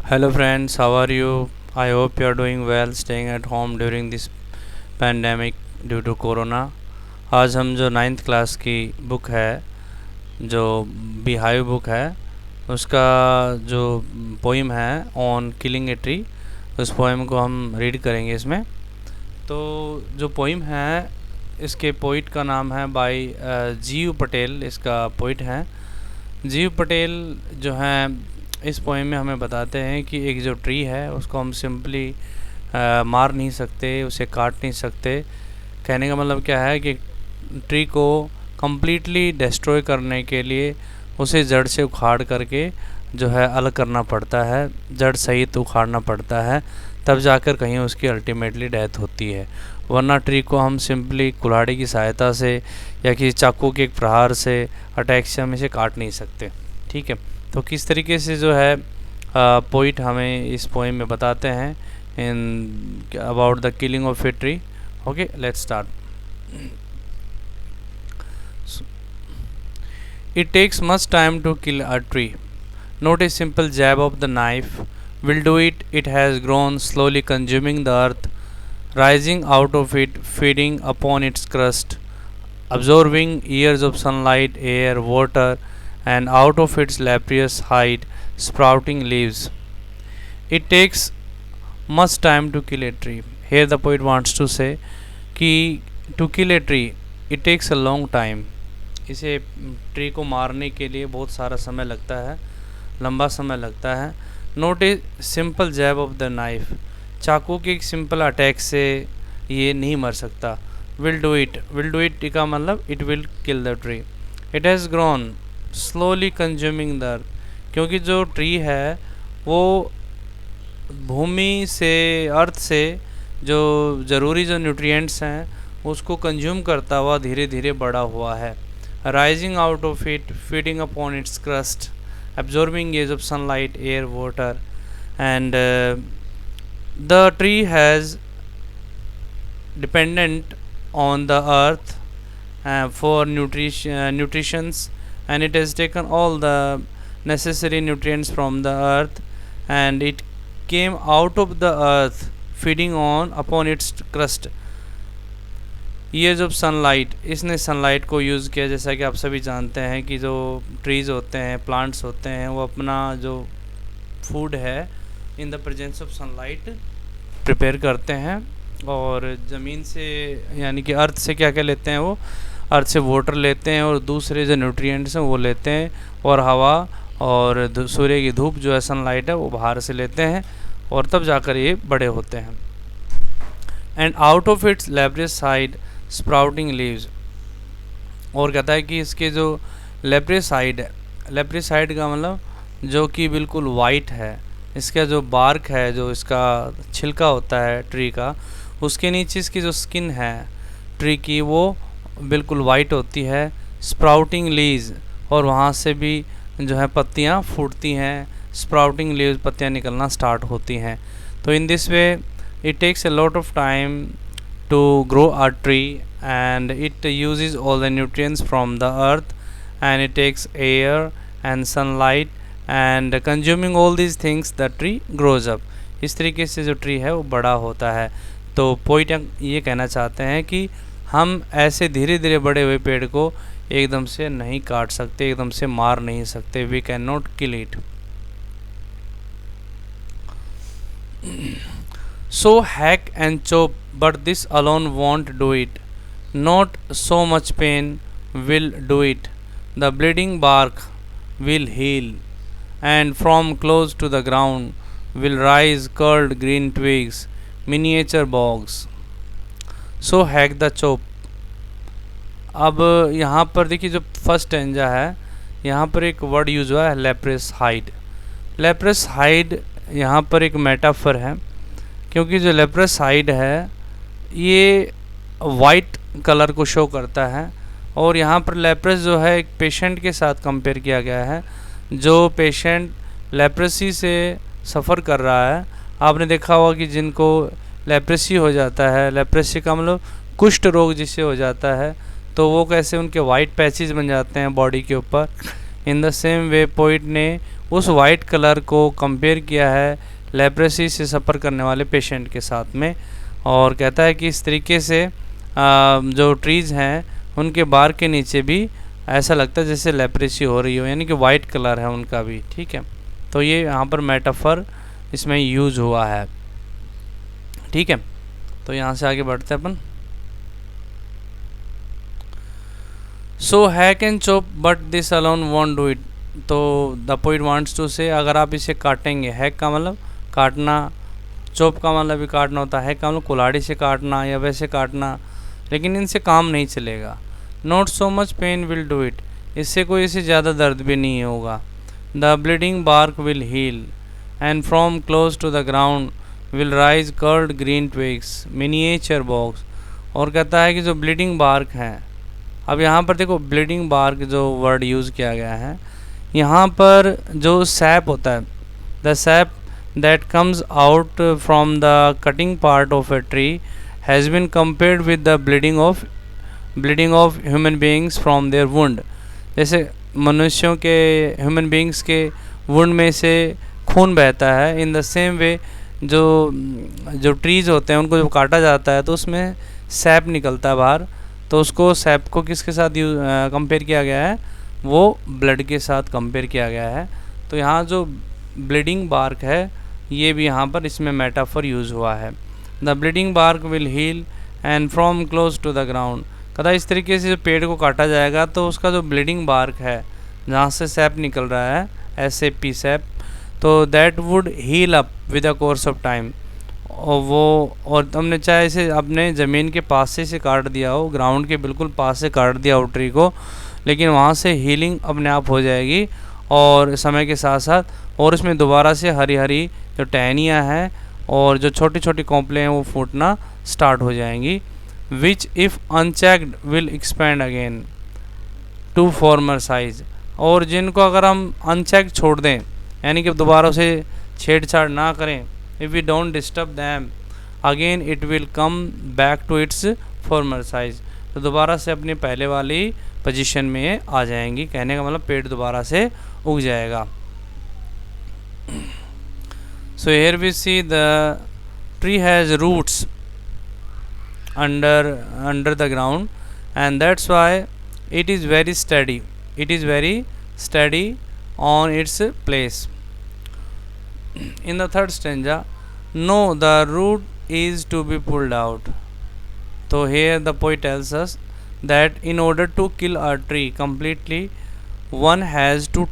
Hello friends, how are you? I hope you are doing well staying at home during this pandemic due to corona. आज हम जो ninth class की book है, जो beehive book है, उसका जो पोइम है ऑन किलिंग ए ट्री, उस पोइम को हम रीड करेंगे इसमें। तो जो पोइम है इसके पोइट का नाम है बाय जीव पटेल, इसका पोइट है। जीव पटेल जो हैं इस पोएम में हमें बताते हैं कि एक जो ट्री है उसको हम सिंपली मार नहीं सकते, उसे काट नहीं सकते। कहने का मतलब क्या है कि ट्री को कम्प्लीटली डिस्ट्रॉय करने के लिए उसे जड़ से उखाड़ करके जो है अलग करना पड़ता है, जड़ सहित उखाड़ना पड़ता है, तब जाकर कहीं उसकी अल्टीमेटली डेथ होती है। वरना ट्री को हम सिंपली कुल्हाड़ी की सहायता से या किसी चाकू के एक प्रहार से अटैक से हम इसे काट नहीं सकते। ठीक है, तो किस तरीके से जो है पोइट हमें इस पोएम में बताते हैं in about the killing of a tree. Okay, let's start. It takes much time to kill a tree. Not a simple jab of the knife will do it. It has grown, slowly consuming the earth, rising out of it, feeding upon its crust, absorbing years of sunlight, air, water, and out of its leprous hide, sprouting leaves. It takes much time to kill a tree. Here the poet wants to say कि to kill a tree, it takes a long time. इसे tree को मारने के लिए बहुत सारा समय लगता है, लंबा समय लगता है। Not a simple jab of the knife, चाकू के एक सिंपल अटैक से ये नहीं मर सकता। विल डू इट का मतलब it will kill the tree. It has grown slowly consuming the earth, क्योंकि जो ट्री है वो भूमि से, अर्थ से जो ज़रूरी जो न्यूट्रिएंट्स हैं उसको कंज्यूम करता हुआ धीरे धीरे बड़ा हुआ है। Rising out of it, feeding upon its crust, absorbing rays of sunlight, air, water, and the tree has dependent on the earth for nutritions, and it has taken all the necessary nutrients from the earth, and it came out of the earth feeding on upon its crust. Years of sunlight, इसने sunlight को use किया। जैसा कि आप सभी जानते हैं कि जो ट्रीज़ होते हैं, प्लांट्स होते हैं, वो अपना जो फूड है in the presence of sunlight prepare करते हैं, और ज़मीन से यानी कि अर्थ से क्या क्या लेते हैं, वो अर्थ से वाटर लेते हैं और दूसरे जो न्यूट्रिएंट्स हैं वो लेते हैं, और हवा और सूर्य की धूप जो है, सनलाइट है, वो बाहर से लेते हैं, और तब जाकर ये बड़े होते हैं। And out of its laborious side sprouting leaves, और कहता है कि इसके जो लेप्रिसाइड है, लेप्रिसाइड का मतलब जो कि बिल्कुल वाइट है, इसका जो बार्क है, जो इसका छिलका होता है ट्री का, उसके नीचे इसकी जो स्किन है ट्री की वो बिल्कुल वाइट होती है। स्प्राउटिंग लीव्स, और वहाँ से भी जो है पत्तियाँ फूटती हैं, स्प्राउटिंग लीव्स, पत्तियाँ निकलना स्टार्ट होती हैं। तो in this way it takes a lot of time to grow a tree, and it uses all the nutrients from the earth, and it takes air and sunlight, and consuming all these things the tree grows up. इस तरीके से जो tree है वो बड़ा होता है। तो पोइट ये कहना चाहते हैं कि हम ऐसे धीरे धीरे बड़े हुए पेड़ को एकदम से नहीं काट सकते, एकदम से मार नहीं सकते। We can not kill it. So hack and chop, but this alone won't do it. Not so much pain will do it. The bleeding bark will heal, and from close to the ground will rise curled green twigs, miniature bogs. So hack the chop. अब यहाँ पर देखिए जो first stanza है, यहाँ पर एक word use हुआ है लेप्रेस हाइड। लेप्रेस हाइड यहाँ पर एक मेटाफर है, क्योंकि जो लेप्रेसाइड है ये वाइट कलर को शो करता है, और यहाँ पर लेप्रेस जो है एक पेशेंट के साथ कंपेयर किया गया है, जो पेशेंट लेप्रेसी से सफ़र कर रहा है। आपने देखा होगा कि जिनको लेप्रेसी हो जाता है, लेप्रेसी का मतलब कुष्ठ रोग जिससे हो जाता है, तो वो कैसे उनके वाइट पैचेस बन जाते हैं बॉडी के ऊपर, in the same way poet ने उस वाइट कलर को कंपेयर किया है लेप्रेसी से सफ़र करने वाले पेशेंट के साथ में, और कहता है कि इस तरीके से जो ट्रीज़ हैं उनके बार के नीचे भी ऐसा लगता है जैसे लेप्रेसी हो रही हो, यानी कि वाइट कलर है उनका भी। ठीक है, तो ये यहाँ पर मेटाफर इसमें यूज़ हुआ है। ठीक है, तो यहाँ से आगे बढ़ते हैं अपन। So hack and chop but this alone won't do it. तो the poet wants to say, अगर आप इसे काटेंगे, हैक का मतलब काटना, चॉप का मतलब भी काटना होता है, हैक का मतलब कुल्हाड़ी से काटना या वैसे काटना, लेकिन इनसे काम नहीं चलेगा। Not so much pain will do it, इससे कोई इसे ज़्यादा दर्द भी नहीं होगा। The bleeding bark will heal and from close to the ground will rise curled green twigs miniature box. और कहता है कि जो ब्लीडिंग बार्क हैं, अब यहाँ पर देखो ब्लीडिंग बार्क जो वर्ड यूज़ किया गया है, यहाँ पर जो सैप होता है, the sap that comes out from the cutting part of a tree has been compared with the bleeding of human beings from their wound. जैसे मनुष्यों के, ह्यूमन बीइंग्स के वुंड में से खून बहता है, इन द सेम वे जो ट्रीज़ होते हैं उनको जब काटा जाता है तो उसमें सैप निकलता है बाहर, तो उसको सैप को किसके साथ कंपेयर किया गया है, वो ब्लड के साथ कंपेयर किया गया है। तो यहाँ जो ब्लीडिंग बार्क है ये भी यहाँ पर इसमें मेटाफर यूज़ हुआ है। The bleeding bark will heal and from close to the ground. कदा इस तरीके से जो पेड़ को काटा जाएगा तो उसका जो ब्लीडिंग बार्क है जहाँ से सैप निकल रहा है, SAP सैप, तो that would heal up with the course of time. और हमने चाहे इसे अपने ज़मीन के पास से इसे काट दिया हो, ग्राउंड के बिल्कुल पास से काट दिया हो ट्री को, लेकिन वहाँ से हीलिंग अपने आप हो जाएगी और समय के साथ साथ, और इसमें दोबारा से हरी हरी जो टहनियाँ हैं और जो छोटी छोटी कॉम्पलें हैं वो फूटना स्टार्ट हो जाएंगी। Which if unchecked will expand again to former size. और जिनको अगर हम अनचेक छोड़ दें, यानी कि दोबारा से छेड़छाड़ ना करें, if we don't disturb them again it will come back to its former size, तो दोबारा से अपनी पहले वाली पोजीशन में आ जाएंगी। कहने का मतलब पेड़ दोबारा से उग जाएगा। So here we see the tree has roots under the ground, and that's why it is very steady on its place. In the third stanza, no, the root is to be pulled out. So here the poet tells us that in order to kill a tree completely, one has to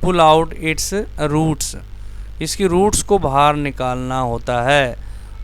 pull out its roots. इसकी roots को बाहर निकालना होता है,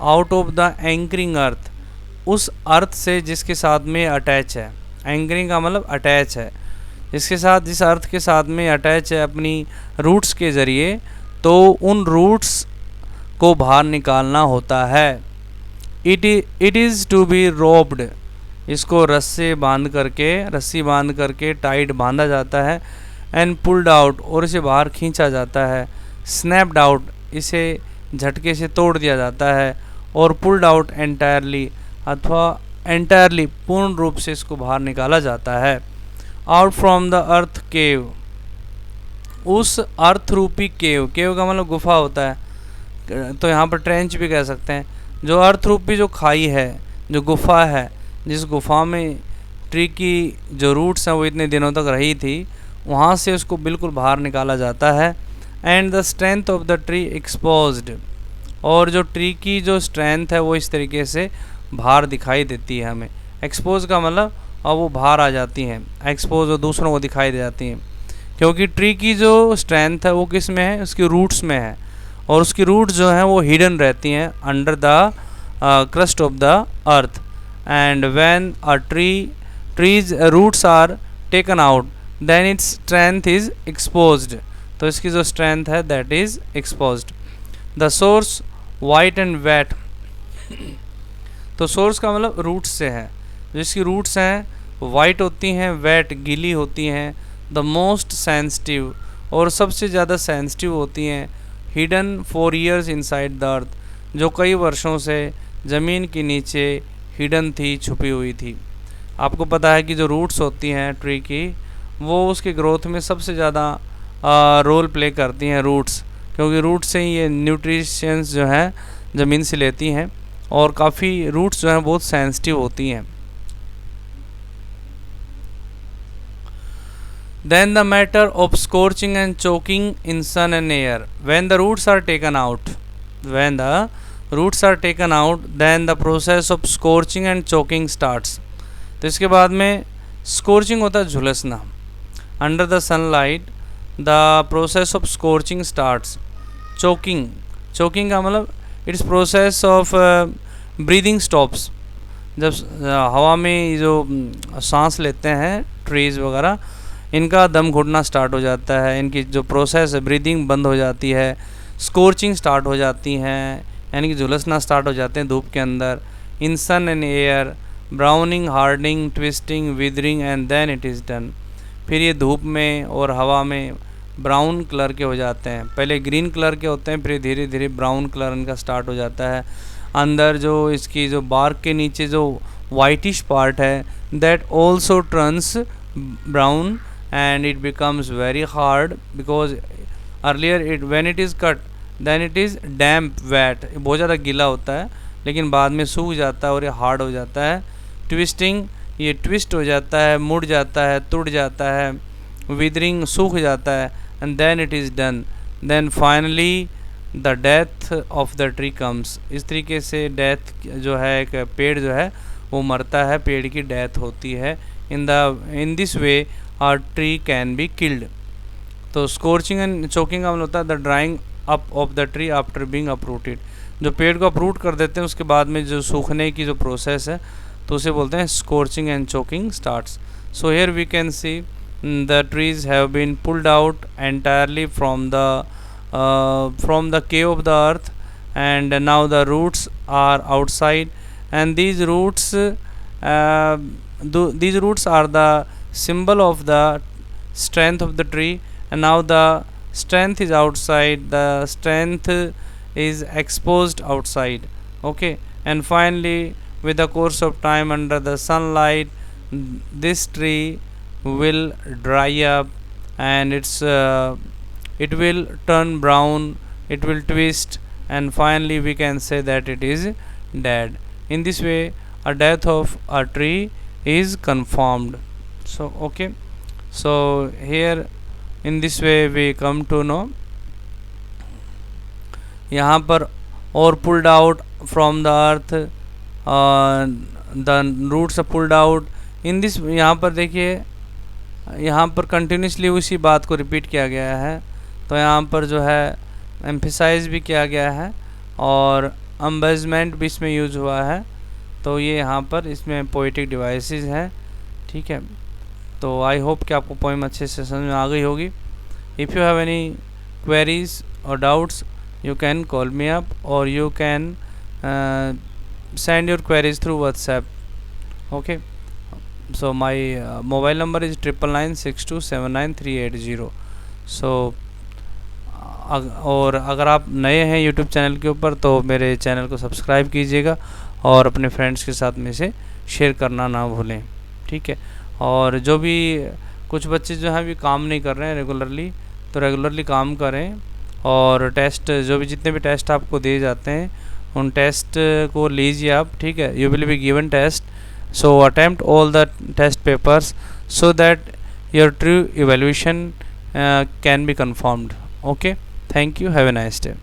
out of the anchoring अर्थ, उस अर्थ से जिसके साथ में अटैच है। एंकरिंग का मतलब अटैच है, जिसके साथ, जिस अर्थ के साथ में अटैच है अपनी रूट्स के ज़रिए, तो उन रूट्स को बाहर निकालना होता है। It is to be roped, इसको रस्सी बांध करके टाइट बांधा जाता है। एंड पुल्ड आउट, और इसे बाहर खींचा जाता है। स्नैप्ड आउट, इसे झटके से तोड़ दिया जाता है। और पुल्ड आउट एंटायरली, अथवा एंटायरली पूर्ण रूप से इसको बाहर निकाला जाता है। आउट फ्रॉम द अर्थ केव, उस अर्थ रूपी केव का मतलब गुफा होता है, तो यहाँ पर ट्रेंच भी कह सकते हैं। जो अर्थ रूपी जो खाई है, जो गुफा है, जिस गुफा में ट्री की जो रूट्स हैं वो इतने दिनों तक रही थी, वहाँ से उसको बिल्कुल बाहर निकाला जाता है। And the strength of the tree exposed, और जो ट्री की जो स्ट्रेंथ है वो इस तरीके से बाहर दिखाई देती है हमें। एक्सपोज का मतलब अब वो बाहर आ जाती हैं, एक्सपोज और दूसरों को दिखाई दे जाती हैं, क्योंकि ट्री की जो स्ट्रेंथ है वो किस में है, उसकी रूट्स में है, और उसकी रूट्स जो हैं वो हिडन रहती हैं under the crust of the earth. And when a tree's roots are taken out then its strength is exposed, तो इसकी जो स्ट्रेंथ है that is exposed. The source white and wet, तो सोर्स का मतलब रूट्स से है, जिसकी रूट्स हैं वाइट होती हैं, वेट गीली होती हैं। द मोस्ट सेंसिटिव, और सबसे ज़्यादा सेंसिटिव होती हैं। Hidden for years inside the earth, जो कई वर्षों से ज़मीन के नीचे हिडन थी, छुपी हुई थी। आपको पता है कि जो रूट्स होती हैं ट्री की, वो उसके ग्रोथ में सबसे ज़्यादा रोल प्ले करती हैं रूट्स, क्योंकि रूट से ही ये न्यूट्रिशंस जो है ज़मीन से लेती हैं, और काफ़ी रूट्स जो हैं बहुत सेंसिटिव होती हैं। Then the matter of scorching and choking in sun and air. When the roots are taken out, then the process of scorching and choking starts. तो इसके बाद में स्कोर्चिंग होता है झुलसना। Under the sunlight the process of scorching starts. Choking का मतलब its process of breathing stops. जब हवा में जो सांस लेते हैं ट्रीज़ वगैरह, इनका दम घुटना स्टार्ट हो जाता है, इनकी जो प्रोसेस है ब्रीदिंग बंद हो जाती है, स्कोर्चिंग स्टार्ट हो जाती हैं, यानी कि झुलसना स्टार्ट हो जाते हैं धूप के अंदर। In sun and air browning, hardening, twisting, withering and then it is done. फिर ये धूप में और हवा में ब्राउन कलर के हो जाते हैं। पहले ग्रीन कलर के होते हैं, फिर धीरे धीरे ब्राउन कलर इनका स्टार्ट हो जाता है। अंदर जो इसकी जो बार्क के नीचे जो वाइटिश पार्ट है, that also turns brown and it becomes very hard because earlier when it is cut then it is damp wet, बहुत ज़्यादा गीला होता है, लेकिन बाद में सूख जाता है और ये हार्ड हो जाता है। ट्विस्टिंग, ये ट्विस्ट हो जाता है, मुड़ जाता है, टूट जाता है। विदरिंग, सूख जाता है। And then it is done, then finally the death of the tree comes. इस तरीके से डेथ जो है, एक पेड़ जो है वो मरता है, पेड़ की डेथ होती है। In this way a tree can be killed। तो स्कोर्चिंग एंड चोकिंग का मतलब होता है the drawing up of the tree after being uprooted. जो पेड़ को अपरूट कर देते हैं उसके बाद में जो सूखने की जो प्रोसेस है, तो उसे बोलते हैं scorching and choking starts. So here we can see the trees have been pulled out entirely from the cave of the earth, and now the roots are outside, and these roots are the symbol of the strength of the tree, and now the strength is outside, the strength is exposed outside. Okay, and finally with the course of time under the sunlight, this tree will dry up, and it will turn brown, it will twist, and finally we can say that it is dead. In this way a death of a tree is confirmed. So okay, so here in this way we come to know, यहाँ पर और pulled out from the earth, the roots are pulled out in this। यहाँ पर देखिए, यहाँ पर continuously उसी बात को रिपीट किया गया है, तो यहाँ पर जो है एम्फिसाइज भी किया गया है और अम्बेजमेंट भी इसमें यूज हुआ है। तो ये यहाँ पर इसमें पोइटिक डिवाइसेस हैं, ठीक है। तो आई होप कि आपको पोइम अच्छे से समझ में आ गई होगी। If you have any queries और doubts, you can call me up और you can send your queries through WhatsApp. Okay, so my mobile number is 9996279380. So और अगर आप नए हैं YouTube चैनल के ऊपर तो मेरे चैनल को सब्सक्राइब कीजिएगा और अपने फ्रेंड्स के साथ में से शेयर करना ना भूलें, ठीक है। और जो भी कुछ बच्चे जो हैं अभी काम नहीं कर रहे हैं रेगुलरली, तो रेगुलरली काम करें और टेस्ट, जो भी जितने भी टेस्ट आपको दिए जाते हैं उन टेस्ट को लीजिए आप, ठीक है। You will be given test, so attempt all the test papers so that your true evaluation can be confirmed. Okay, thank you, have a nice day.